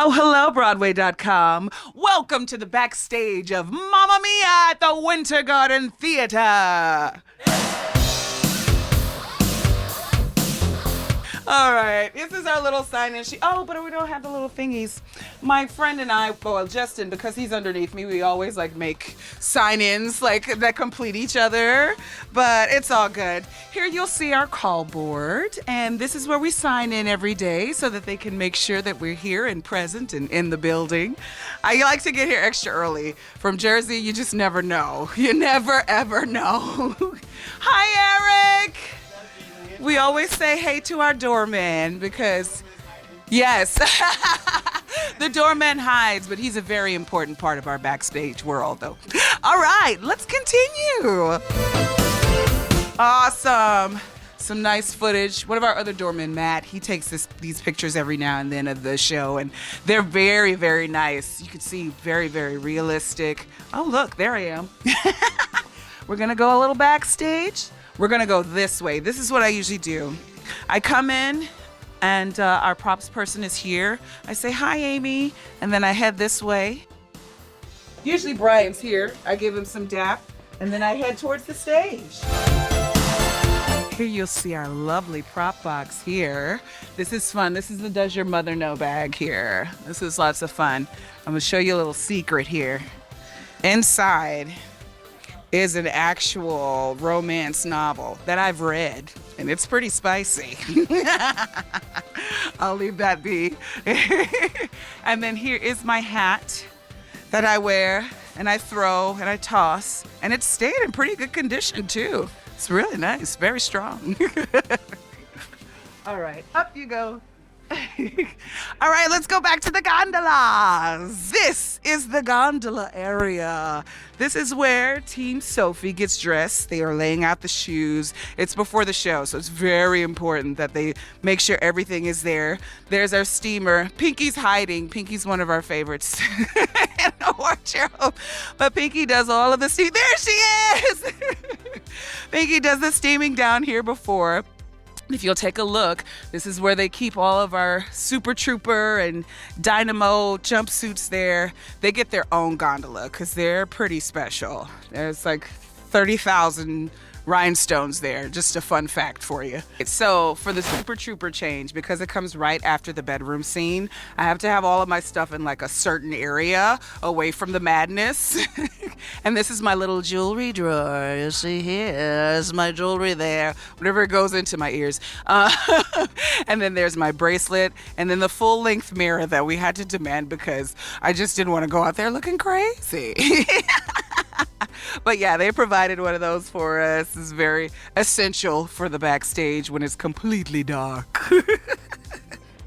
Oh, hello, Broadway.com. Welcome to the backstage of Mamma Mia at the Winter Garden Theater. All right, this is our little sign-in sheet. Oh, but we don't have the little thingies. My friend and I, well, Justin, because he's underneath me, we always make sign-ins that complete each other, but it's all good. Here you'll see our call board, and this is where we sign in every day so that they can make sure that we're here and present and in the building. I like to get here extra early. From Jersey, you just never know. You never, ever know. Hi, Eric. We always say hey to our doorman because, yes, the doorman hides, but he's a very important part of our backstage world, though. All right, let's continue. Awesome. Some nice footage. One of our other doormen, Matt, he takes these pictures every now and then of the show, and they're very, very nice. You can see very, very realistic. Oh, look, there I am. We're going to go a little backstage. We're gonna go this way. This is what I usually do. I come in and our props person is here. I say, hi, Amy, and then I head this way. Usually Brian's here. I give him some dap, and then I head towards the stage. Here you'll see our lovely prop box here. This is fun. This is the Does Your Mother Know bag here. This is lots of fun. I'm gonna show you a little secret here. Inside is an actual romance novel that I've read, and it's pretty spicy. I'll leave that be. And then here is my hat that I wear, and I throw, and I toss, and it's stayed in pretty good condition, too. It's really nice, very strong. All right, up you go. All right, let's go back to the gondolas. This is the gondola area. This is where Team Sophie gets dressed. They are laying out the shoes. It's before the show, so it's very important that they make sure everything is there. There's our steamer. Pinky's hiding. Pinky's one of our favorites in the wardrobe. But Pinky does all of the steam. There she is! Pinky does the steaming down here before. If you'll take a look, this is where they keep all of our Super Trooper and Dynamo jumpsuits there. They get their own gondola because they're pretty special. There's 30,000 rhinestones there. Just a fun fact for you. So for the Super Trooper change, because it comes right after the bedroom scene, I have to have all of my stuff in a certain area away from the madness. And this is my little jewelry drawer. You see, here's my jewelry there. Whatever goes into my ears. And then there's my bracelet, and then the full-length mirror that we had to demand because I just didn't want to go out there looking crazy. But yeah, they provided one of those for us. It's very essential for the backstage when it's completely dark.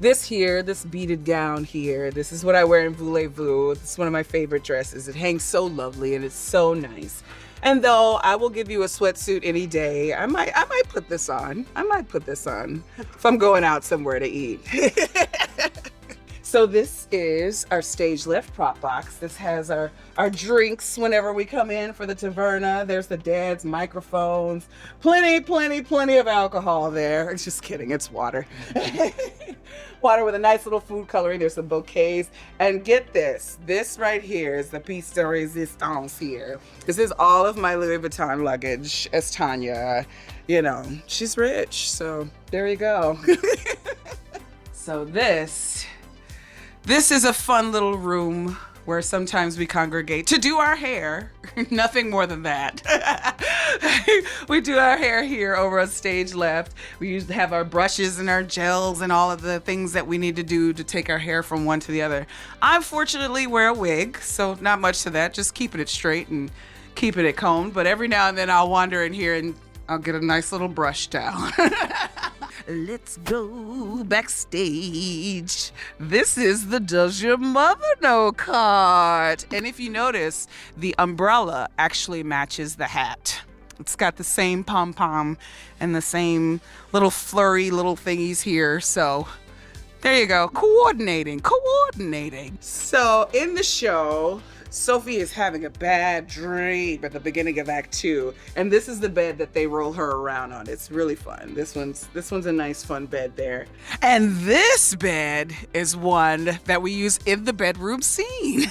This beaded gown here, this is what I wear in Voulez-Vous. It's one of my favorite dresses. It hangs so lovely and it's so nice. And though I will give you a sweatsuit any day, I might put this on. I might put this on if I'm going out somewhere to eat. So this is our stage left prop box. This has our drinks whenever we come in for the taverna. There's the dad's microphones. Plenty of alcohol there. Just kidding, it's water. Water with a nice little food coloring. There's some bouquets. And get this right here is the piece de resistance here. This is all of my Louis Vuitton luggage as Tanya. You know, she's rich, so there you go. So this is a fun little room where sometimes we congregate to do our hair. Nothing more than that. We do our hair here over on stage left. We usually have our brushes and our gels and all of the things that we need to do to take our hair from one to the other. I fortunately wear a wig, so not much to that, just keeping it straight and keeping it combed. But every now and then I'll wander in here and I'll get a nice little brush down. Let's go backstage. This is the Does Your Mother Know cart. And if you notice, the umbrella actually matches the hat. It's got the same pom-pom and the same little flurry little thingies here. So there you go. Coordinating. So in the show, Sophie is having a bad dream at the beginning of Act 2, and this is the bed that they roll her around on. It's really fun. This one's a nice fun bed there. And this bed is one that we use in the bedroom scene.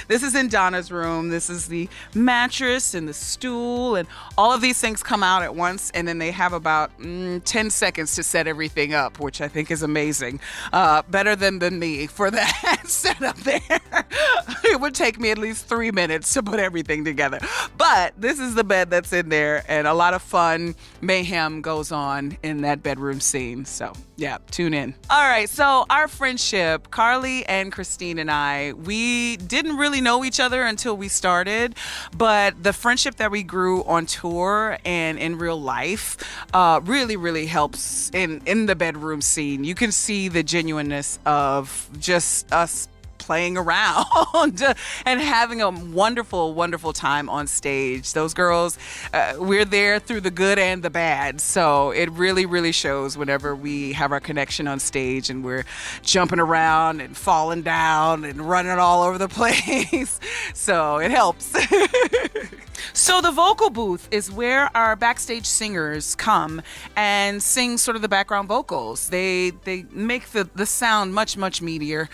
This is in Donna's room. This is the mattress and the stool, and all of these things come out at once, and then they have about 10 seconds to set everything up, which I think is amazing. Better than me for that setup there. It would take me at least 3 minutes to put everything together. But this is the bed that's in there, and a lot of fun mayhem goes on in that bedroom scene. So yeah, tune in. All right, so our friendship, Carly and Christine and I, we didn't really know each other until we started, but the friendship that we grew on tour and in real life really, really helps in the bedroom scene. You can see the genuineness of just us playing around and having a wonderful, wonderful time on stage. Those girls, we're there through the good and the bad. So it really, really shows whenever we have our connection on stage and we're jumping around and falling down and running all over the place. So it helps. So the vocal booth is where our backstage singers come and sing sort of the background vocals. They make the sound much, much meatier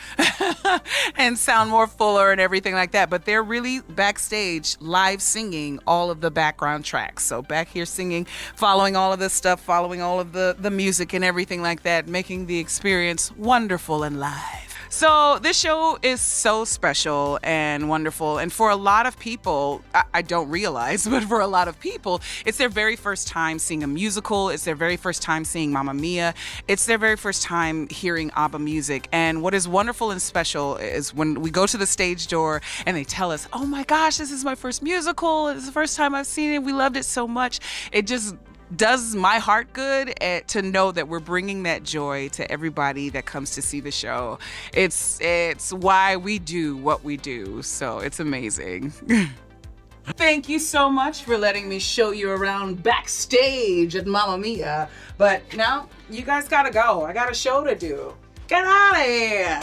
and sound more fuller and everything like that. But they're really backstage live singing all of the background tracks. So back here singing, following all of this stuff, following all of the music and everything like that, making the experience wonderful and live. So this show is so special and wonderful. And for a lot of people, I don't realize, but for a lot of people, it's their very first time seeing a musical. It's their very first time seeing Mamma Mia. It's their very first time hearing ABBA music. And what is wonderful and special is when we go to the stage door and they tell us, oh my gosh, this is my first musical. It's the first time I've seen it. We loved it so much. It just does my heart good to know that we're bringing that joy to everybody that comes to see the show. It's why we do what we do, so it's amazing. Thank you so much for letting me show you around backstage at Mamma Mia. But now you guys gotta go. I got a show to do. Get out of here.